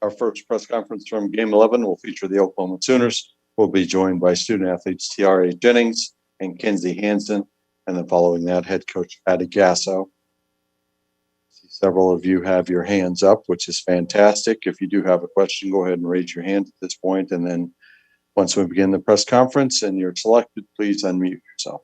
Our first press conference from Game 11 will feature the Oklahoma Sooners. We'll be joined by student athletes T.R.A. Jennings and Kinsey Hansen, and then following that, head coach Patty Gasso. Several of you have your hands up, which is fantastic. If you do have a question, go ahead and raise your hand at this point, and then once we begin the press conference and you're selected, please unmute yourself.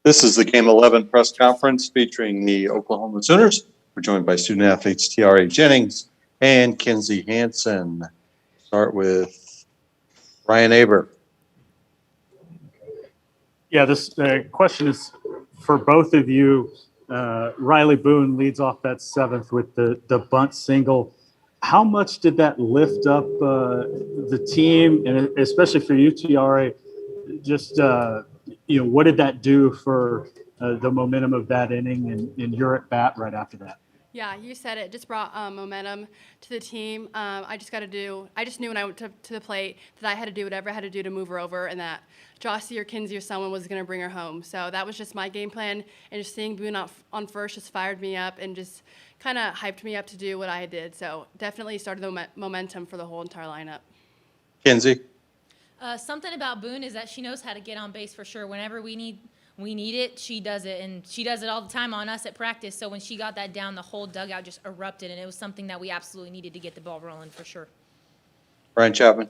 This is the Game 11 press conference featuring the Oklahoma Sooners. We're joined by student athletes T.R.A. Jennings and Kinsey Hansen. Start with Ryan Aber. Yeah, this question is for both of you. Riley Boone leads off that seventh with the bunt single. How much did that lift up the team, and especially for you, T.R.A.? Just what did that do for the momentum of that inning and your at bat right after that? Yeah, you said it. Just brought momentum to the team. I just knew when I went to the plate that I had to do whatever I had to do to move her over, and that Jossie or Kinsey or someone was going to bring her home. So that was just my game plan, and just seeing Boone on first just fired me up and just kind of hyped me up to do what I did. So definitely started the momentum for the whole entire lineup. Kinsey. Something about Boone is that she knows how to get on base for sure. Whenever we need it, she does it, and she does it all the time on us at practice. So when she got that down, the whole dugout just erupted, and it was something that we absolutely needed to get the ball rolling for sure. Brian Chapman.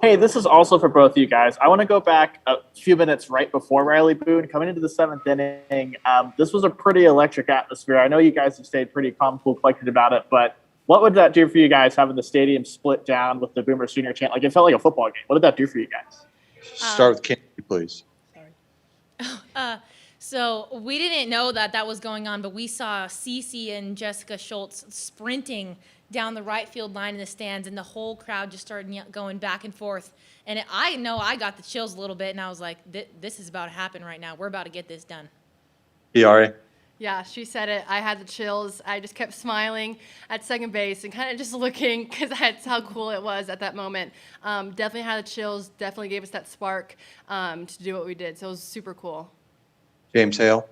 Hey, this is also for both of you guys. I want to go back a few minutes right before Riley Boone coming into the seventh inning. This was a pretty electric atmosphere. I know you guys have stayed pretty calm, cool, collected about it, but what would that do for you guys, having the stadium split down with the Boomer Senior chant? Like, it felt like a football game. What did that do for you guys? Start with Kinsey, please. So we didn't know that was going on, but we saw Cece and Jessica Schultz sprinting down the right field line in the stands, and the whole crowd just started going back and forth. And I know I got the chills a little bit, and I was like, this is about to happen right now. We're about to get this done. TRA. Yeah, she said it. I had the chills. I just kept smiling at second base and kind of just looking because that's how cool it was at that moment. Definitely had the chills. Definitely gave us that spark to do what we did. So it was super cool. James Hale.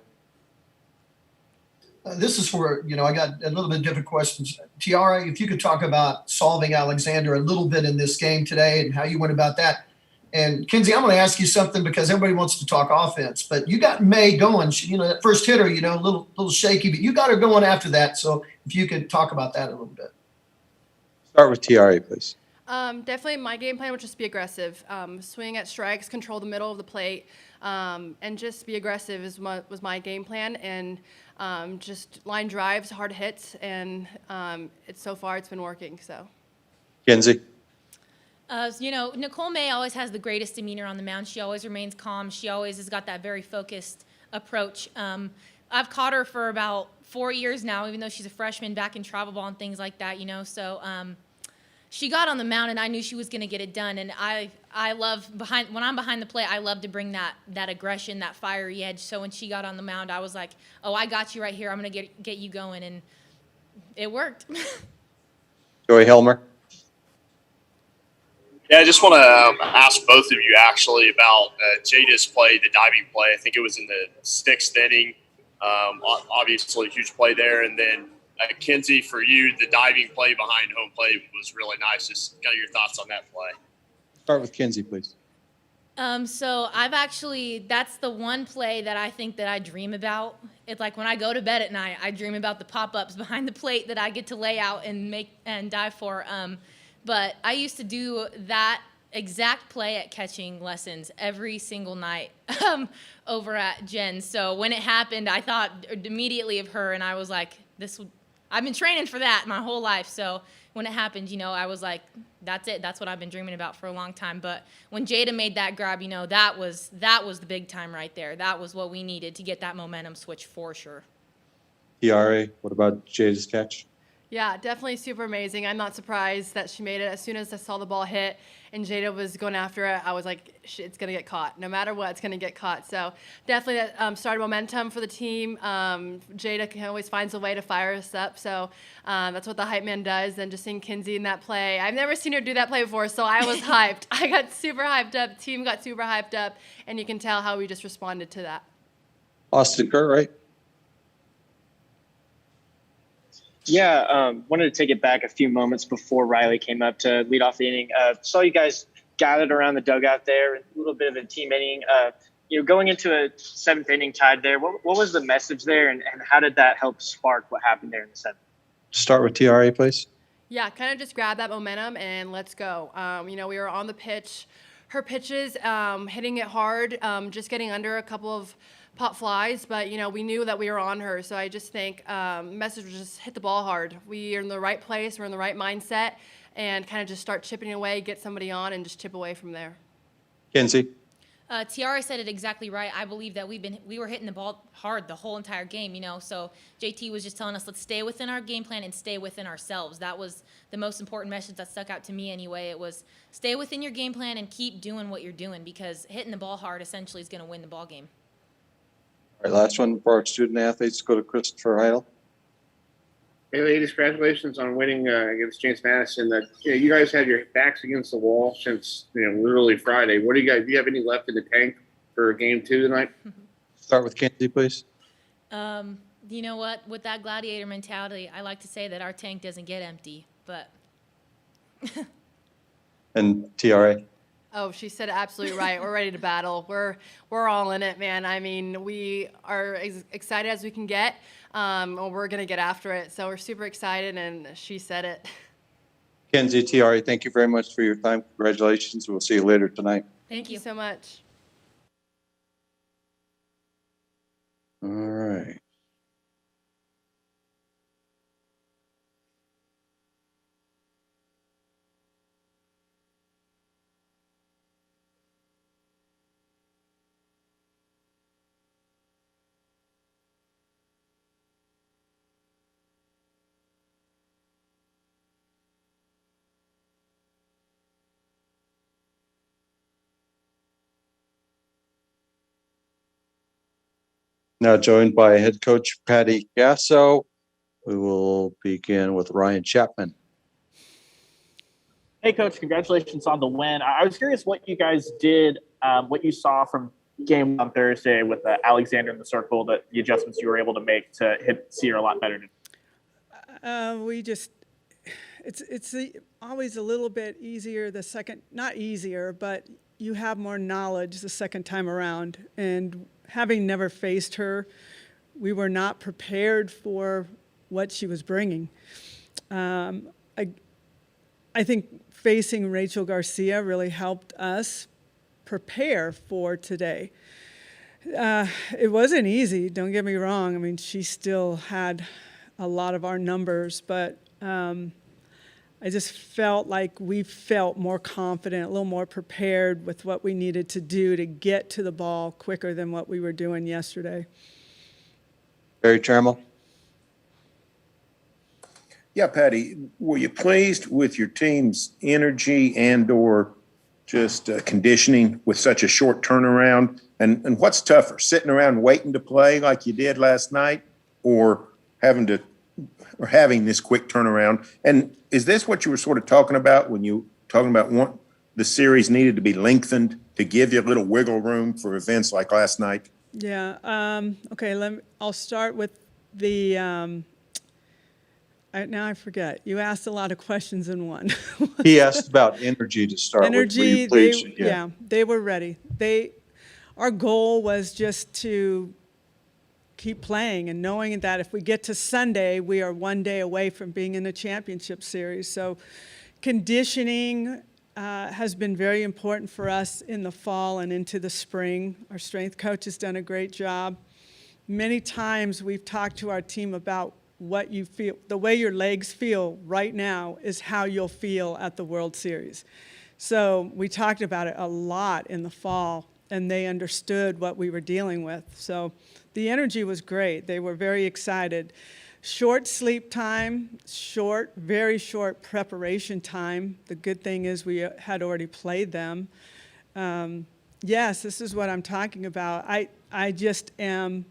This is for, I got a little bit different questions. Tiara, if you could talk about solving Alexander a little bit in this game today and how you went about that. And Kinsey, I'm going to ask you something because everybody wants to talk offense, but you got May going. That first hitter, a little shaky, but you got her going after that. So if you could talk about that a little bit. Start with TRA, please. Definitely my game plan would just be aggressive. Swing at strikes, control the middle of the plate, and just be aggressive was my game plan. And just line drives, hard hits, and so far it's been working. So, Kinsey. Nicole May always has the greatest demeanor on the mound. She always remains calm. She always has got that very focused approach. I've caught her for about 4 years now, even though she's a freshman back in travel ball and things like that, So she got on the mound, and I knew she was going to get it done. And I love when I'm behind the plate, I love to bring that aggression, that fiery edge. So when she got on the mound, I was like, oh, I got you right here. I'm going to get you going. And it worked. Joey Helmer. Yeah, I just want to ask both of you actually about Jada's play, the diving play. I think it was in the 6th inning. Obviously, a huge play there. And then, Kinsey, for you, the diving play behind home plate was really nice. Just kind of your thoughts on that play. Start with Kinsey, please. So that's the one play that I think that I dream about. It's like when I go to bed at night, I dream about the pop-ups behind the plate that I get to lay out and make and dive for. But I used to do that exact play at catching lessons every single night over at Jen's. So when it happened, I thought immediately of her, and I was like, I've been training for that my whole life. So when it happened, I was like, that's it. That's what I've been dreaming about for a long time. But when Jada made that grab, that was the big time right there. That was what we needed to get that momentum switch for sure. TRA, what about Jada's catch? Yeah, definitely super amazing. I'm not surprised that she made it. As soon as I saw the ball hit and Jada was going after it, I was like, it's going to get caught. No matter what, it's going to get caught. So definitely that started momentum for the team. Jada always finds a way to fire us up. So that's what the hype man does. And just seeing Kinsey in that play. I've never seen her do that play before, so I was hyped. I got super hyped up. The team got super hyped up. And you can tell how we just responded to that. Austin Kerr, right? Yeah, wanted to take it back a few moments before Riley came up to lead off the inning. Saw you guys gathered around the dugout there, a little bit of a team inning. Going into a 7th inning tied there, what was the message there, and how did that help spark what happened there in the 7th? Start with TRA, please. Yeah, kind of just grab that momentum and let's go. We were on the pitch. Her pitches, hitting it hard, just getting under a couple of pop flies, but we knew that we were on her. So I just think message was just hit the ball hard. We are in the right place, we're in the right mindset, and kind of just start chipping away, get somebody on, and just chip away from there. Kinsey. Tiara said it exactly right. I believe that we were hitting the ball hard the whole entire game, So JT was just telling us, let's stay within our game plan and stay within ourselves. That was the most important message that stuck out to me anyway. It was stay within your game plan and keep doing what you're doing, because hitting the ball hard essentially is going to win the ball game. All right, last one for our student athletes. Go to Christopher Heidel. Hey, ladies, congratulations on winning against James Madison. You guys had your backs against the wall since literally Friday. Do you have any left in the tank for game 2 tonight? Start with Kinsey, please. You know what? With that gladiator mentality, I like to say that our tank doesn't get empty, but. And TRA. Oh, she said it absolutely right. We're ready to battle. We're all in it, man. I mean, we are as excited as we can get. We're going to get after it. So we're super excited, and she said it. Kinsey, TRA, thank you very much for your time. Congratulations. We'll see you later tonight. Thank you so much. All right. Now joined by head coach Patty Gasso. We will begin with Ryan Chapman. Hey, Coach, congratulations on the win. I was curious what you guys did, what you saw from game on Thursday with Alexander in the circle, the adjustments you were able to make to see her a lot better. It's always a little bit easier the second, not easier, but you have more knowledge the second time around. And having never faced her, we were not prepared for what she was bringing. I think facing Rachel Garcia really helped us prepare for today. It wasn't easy, don't get me wrong. I mean, she still had a lot of our numbers, but I just felt like we felt more confident, a little more prepared with what we needed to do to get to the ball quicker than what we were doing yesterday. Barry Trammell. Yeah, Patty, were you pleased with your team's energy and or just conditioning with such a short turnaround? And what's tougher, sitting around waiting to play like you did last night or having this quick turnaround? And is this what you were sort of talking about when you talking about the series needed to be lengthened to give you a little wiggle room for events like last night? Yeah. Okay. I'll start with the. Now I forget. You asked a lot of questions in one. He asked about energy to start energy, with. They were ready. Our goal was just to keep playing and knowing that if we get to Sunday, we are one day away from being in the championship series. So conditioning has been very important for us in the fall and into the spring. Our strength coach has done a great job. Many times we've talked to our team about what you feel, the way your legs feel right now is how you'll feel at the World Series. So we talked about it a lot in the fall, and they understood what we were dealing with. So the energy was great. They were very excited. Short sleep time, very short preparation time. The good thing is we had already played them. Yes, this is what I'm talking about. I just am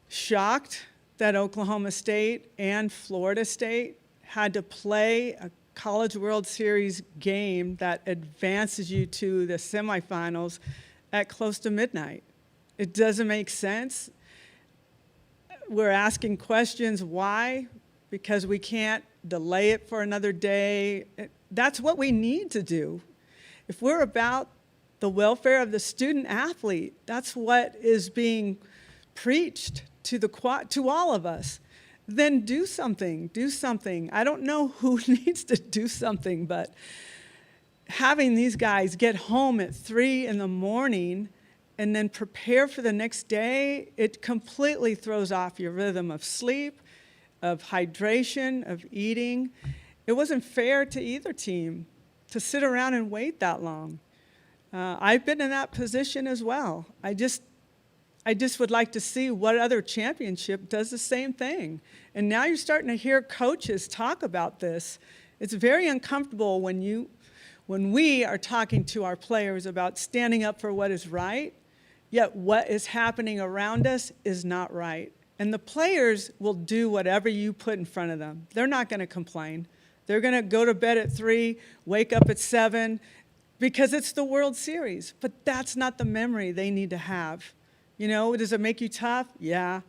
shocked that Oklahoma State and Florida State had to play a College World Series game that advances you to the semifinals at close to midnight. It doesn't make sense. We're asking questions, why? Because we can't delay it for another day. That's what we need to do. If we're about the welfare of the student athlete, that's what is being preached to all of us, then do something. I don't know who needs to do something, but having these guys get home at 3 a.m. and then prepare for the next day, it completely throws off your rhythm of sleep, of hydration, of eating. It wasn't fair to either team to sit around and wait that long. I've been in that position as well. I just would like to see what other championship does the same thing. And now you're starting to hear coaches talk about this. It's very uncomfortable when we are talking to our players about standing up for what is right, yet what is happening around us is not right. And the players will do whatever you put in front of them. They're not going to complain. They're going to go to bed at 3, wake up at 7, because it's the World Series. But that's not the memory they need to have. You know, does it make you tough? Yeah.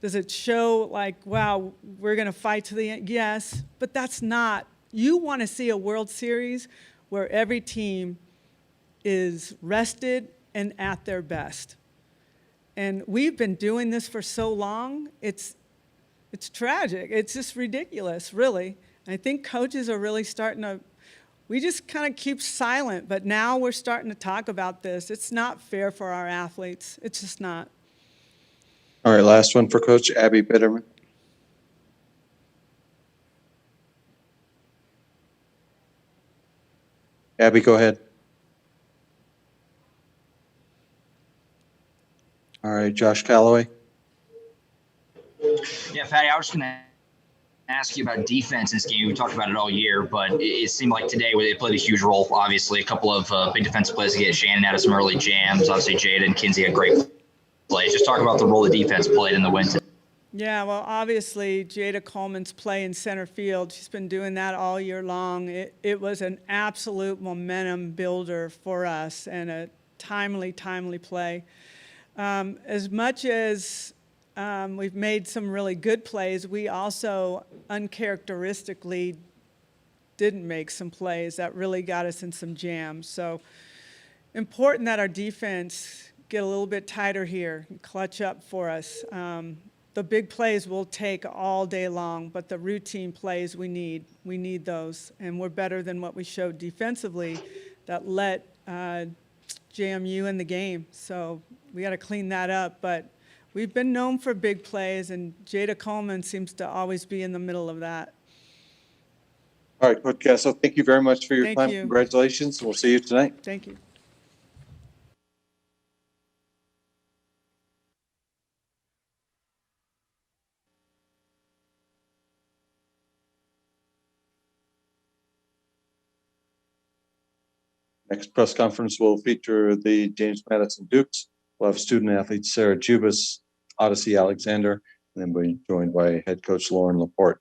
Does it show like, wow, we're going to fight to the end? Yes. But that's not. You want to see a World Series where every team is rested and at their best. And we've been doing this for so long, it's tragic. It's just ridiculous, really. I think coaches are really starting to, we just kind of keep silent, but now we're starting to talk about this. It's not fair for our athletes. It's just not. All right, last one for Coach Abby Bitterman. Abby, go ahead. All right, Josh Calloway. Yeah, Patty, I was going to ask you about defense in this game. We talked about it all year, but it seemed like today they played a huge role. Obviously, a couple of big defensive plays to get Shannon out of some early jams. Obviously, Jada and Kinsey had great plays. Just talk about the role the defense played in the win today. Yeah, well, obviously, Jada Coleman's play in center field, she's been doing that all year long. It was an absolute momentum builder for us and a timely play. As much as we've made some really good plays, we also uncharacteristically didn't make some plays that really got us in some jams. So important that our defense get a little bit tighter here, clutch up for us. The big plays we'll take all day long, but the routine plays we need those. And we're better than what we showed defensively that let JMU in the game. So we got to clean that up. But we've been known for big plays, and Jada Coleman seems to always be in the middle of that. All right, Coach Gasso, thank you very much for your Thank time. you. Congratulations. We'll see you tonight. Thank you. Next press conference will feature the James Madison Dukes. We'll have student athletes Sarah Jubas, Odyssey Alexander, and then we'll be joined by head coach Lauren Laporte.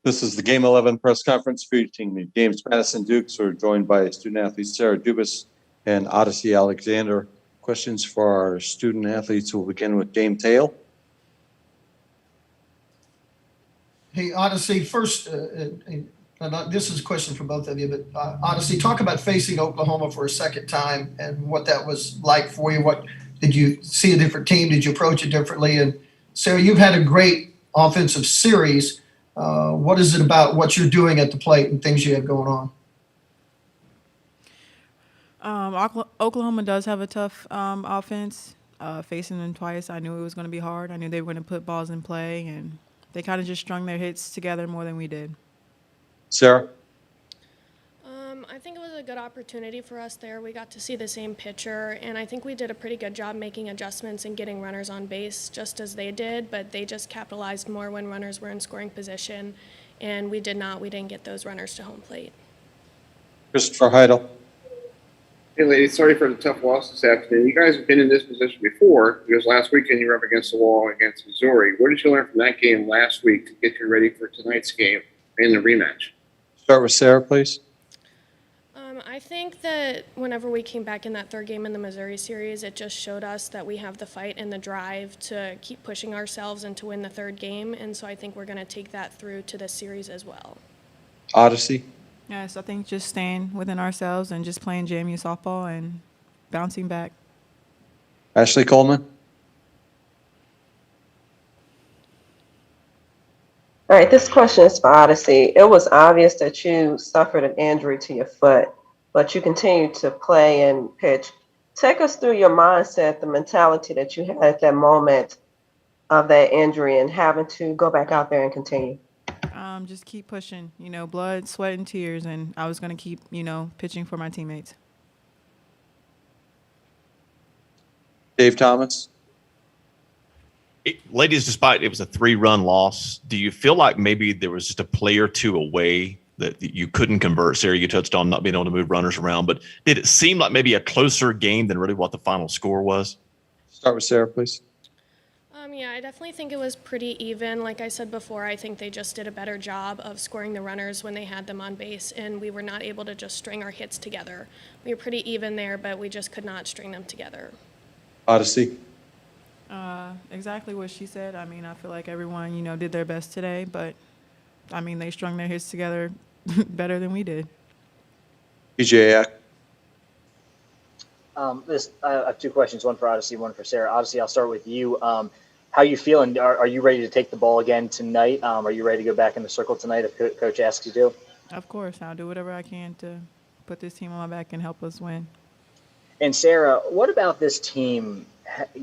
This is the Game 11 press conference featuring the James Madison Dukes, who are joined by student athletes Sarah Dubas and Odyssey Alexander. Questions for our student athletes. We'll begin with James Hale. Hey, Odyssey, first, this is a question for both of you, but Odyssey, talk about facing Oklahoma for a second time and what that was like for you. What did you see a different team? Did you approach it differently? And Sarah, you've had a great offensive series. What is it about what you're doing at the plate and things you have going on? Oklahoma does have a tough offense. Facing them twice, I knew it was going to be hard. I knew they were going to put balls in play, and they kind of just strung their hits together more than we did. Sarah? I think it was a good opportunity for us there. We got to see the same pitcher, and I think we did a pretty good job making adjustments and getting runners on base just as they did, but they just capitalized more when runners were in scoring position, and we did not. We didn't get those runners to home plate. Christopher Heidel. Hey, ladies, sorry for the tough loss this afternoon. You guys have been in this position before because last weekend you were up against the wall against Missouri. What did you learn from that game last week to get you ready for tonight's game and the rematch? Start with Sarah, please. I think that whenever we came back in that third game in the Missouri series, it just showed us that we have the fight and the drive to keep pushing ourselves and to win the third game. And so I think we're going to take that through to this series as well. Odyssey. Yes, I think just staying within ourselves and just playing JMU softball and bouncing back. Ashley Coleman. All right, this question is for Odyssey. It was obvious that you suffered an injury to your foot, but you continued to play and pitch. Take us through your mindset, the mentality that you had at that moment of that injury and having to go back out there and continue. Just keep pushing, blood, sweat, and tears, and I was going to keep, pitching for my teammates. Dave Thomas. Ladies, despite it was a 3-run loss, do you feel like maybe there was just a play or two away that you couldn't convert? Sarah, you touched on not being able to move runners around, but did it seem like maybe a closer game than really what the final score was? Start with Sarah, please. Yeah, I definitely think it was pretty even. Like I said before, I think they just did a better job of scoring the runners when they had them on base, and we were not able to just string our hits together. We were pretty even there, but we just could not string them together. Odyssey. Exactly what she said. I mean, I feel like everyone, did their best today, but, I mean, they strung their hits together better than we did. PJ. I have 2 questions, one for Odyssey, one for Sarah. Odyssey, I'll start with you. How you feeling? Are you ready to take the ball again tonight? Are you ready to go back in the circle tonight if Coach asks you to? Of course. I'll do whatever I can to put this team on my back and help us win. And Sarah, what about this team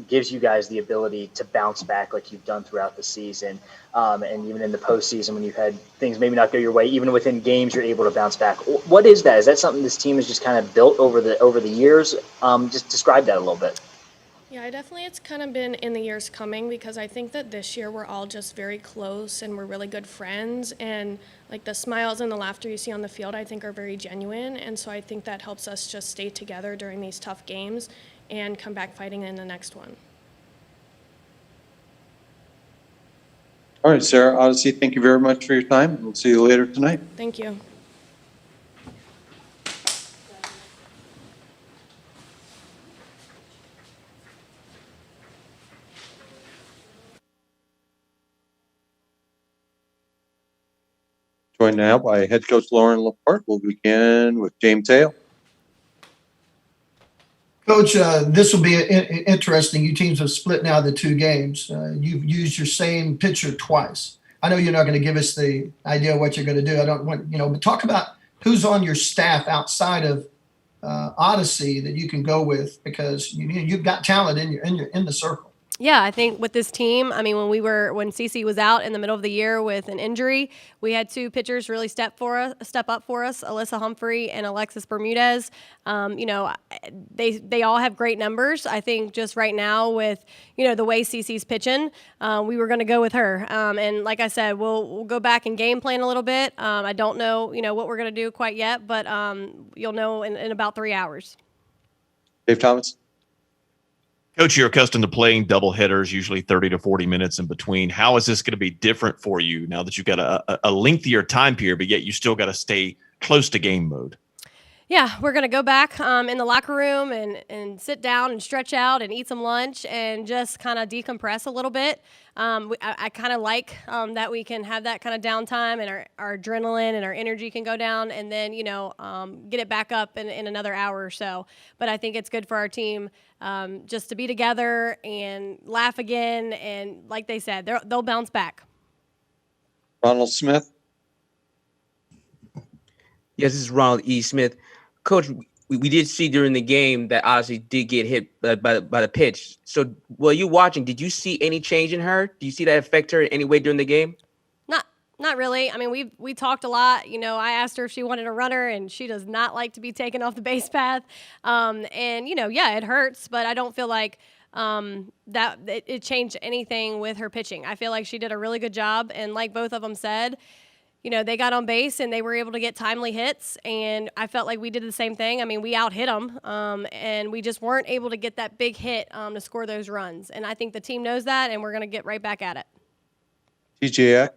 gives you guys the ability to bounce back like you've done throughout the season, and even in the postseason when you've had things maybe not go your way, even within games you're able to bounce back? What is that? Is that something this team has just kind of built over the years? Just describe that a little bit. Yeah, it's kind of been in the years coming, because I think that this year we're all just very close and we're really good friends, and like the smiles and the laughter you see on the field I think are very genuine, and so I think that helps us just stay together during these tough games and come back fighting in the next one. All right, Sarah, Odyssey, thank you very much for your time. We'll see you later tonight. Thank you. Joined now by head coach Lauren Laporte. We'll begin with James Hale. Coach, this will be interesting. You teams have split now the 2 games. You've used your same pitcher twice. I know you're not going to give us the idea of what you're going to do. I don't want, but talk about who's on your staff outside of Odyssey that you can go with, because you've got talent in the circle. Yeah, I think with this team, I mean, when Cece was out in the middle of the year with an injury, we had 2 pitchers really step up for us, Alyssa Humphrey and Alexis Bermudez. They all have great numbers. I think just right now with, the way Cece's pitching, we were going to go with her. And like I said, we'll go back and game plan a little bit. I don't know, what we're going to do quite yet, but you'll know in about 3 hours. Dave Thomas. Coach, you're accustomed to playing double hitters, usually 30 to 40 minutes in between. How is this going to be different for you now that you've got a lengthier time period, but yet you still got to stay close to game mode? Yeah, we're going to go back in the locker room and sit down and stretch out and eat some lunch and just kind of decompress a little bit. I kind of like that we can have that kind of downtime, and our adrenaline and our energy can go down, and then, get it back up in another hour or so. But I think it's good for our team just to be together and laugh again. And like they said, they'll bounce back. Ronald Smith. Yes, this is Ronald E. Smith. Coach, we did see during the game that Odyssey did get hit by the pitch. So while you watching, did you see any change in her? Do you see that affect her in any way during the game? Not really. I mean, we talked a lot. I asked her if she wanted a runner, and she does not like to be taken off the base path. It hurts, but I don't feel like that it changed anything with her pitching. I feel like she did a really good job, and like both of them said, they got on base and they were able to get timely hits, and I felt like we did the same thing. I mean, we out-hit them, and we just weren't able to get that big hit to score those runs. And I think the team knows that, and we're going to get right back at it. TJ.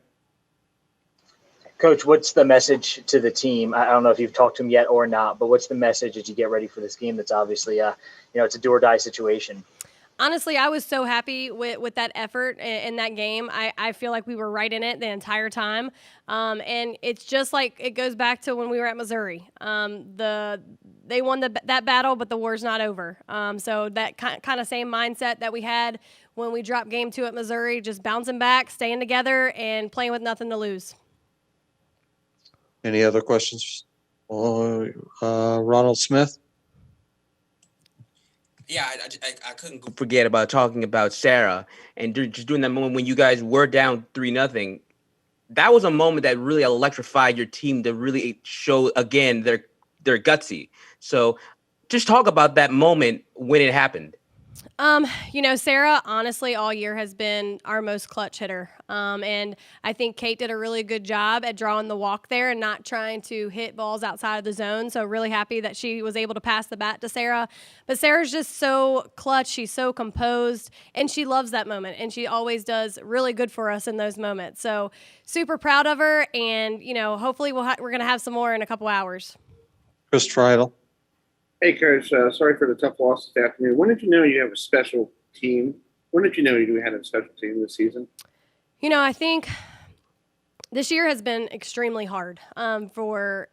Coach, what's the message to the team? I don't know if you've talked to them yet or not, but what's the message as you get ready for this game that's obviously, it's a do-or-die situation? Honestly, I was so happy with that effort in that game. I feel like we were right in it the entire time. And it's just like it goes back to when we were at Missouri. They won that battle, but the war's not over. So that kind of same mindset that we had when we dropped game 2 at Missouri, just bouncing back, staying together, and playing with nothing to lose. Any other questions? Ronald Smith. Yeah, I couldn't forget about talking about Sarah, and just during that moment when you guys were down 3-0, that was a moment that really electrified your team to really show again their gutsy. So just talk about that moment when it happened. Sarah, honestly, all year has been our most clutch hitter. And I think Kate did a really good job at drawing the walk there and not trying to hit balls outside of the zone. So really happy that she was able to pass the bat to Sarah. But Sarah's just so clutch. She's so composed, and she loves that moment. And she always does really good for us in those moments. So super proud of her. And, hopefully we're going to have some more in a couple hours. Chris Trial. Hey, Coach. Sorry for the tough loss this afternoon. When did you know you have a special team? When did you know you had a special team this season? I think this year has been extremely hard for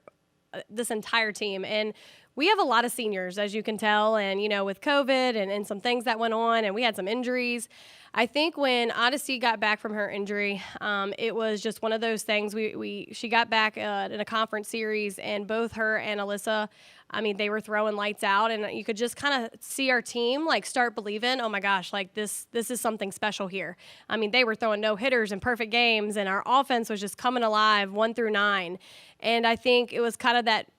this entire team. And we have a lot of seniors, as you can tell, and, with COVID and some things that went on, and we had some injuries. I think when Odyssey got back from her injury, it was just one of those things. She got back in a conference series, and both her and Alyssa, they were throwing lights out, and you could just kind of see our team start believing, oh my gosh, this is something special here. They were throwing no hitters and perfect games, and our offense was just coming alive 1 through 9. And I think it was kind of that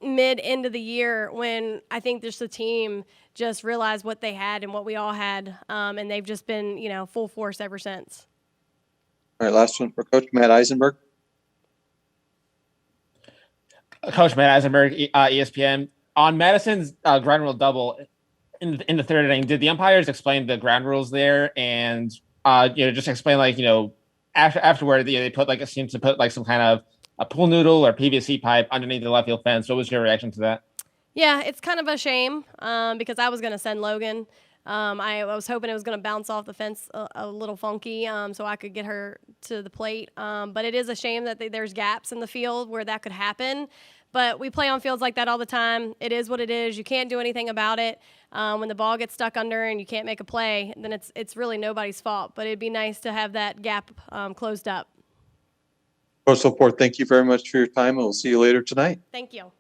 end of the year when I think just the team just realized what they had and what we all had, and they've just been full force ever since. All right, last one for Coach Matt Eisenberg. Coach Matt Eisenberg, ESPN. On Madison's ground rule double in the third inning, did the umpires explain the ground rules there? And just explain afterward, they put seems to put some kind of a pool noodle or PVC pipe underneath the left field fence. What was your reaction to that? Yeah, it's kind of a shame because I was going to send Logan. I was hoping it was going to bounce off the fence a little funky so I could get her to the plate. But it is a shame that there's gaps in the field where that could happen. But we play on fields like that all the time. It is what it is. You can't do anything about it. When the ball gets stuck under and you can't make a play, then it's really nobody's fault. But it'd be nice to have that gap closed up. Coach Laporte, thank you very much for your time, and we'll see you later tonight. Thank you.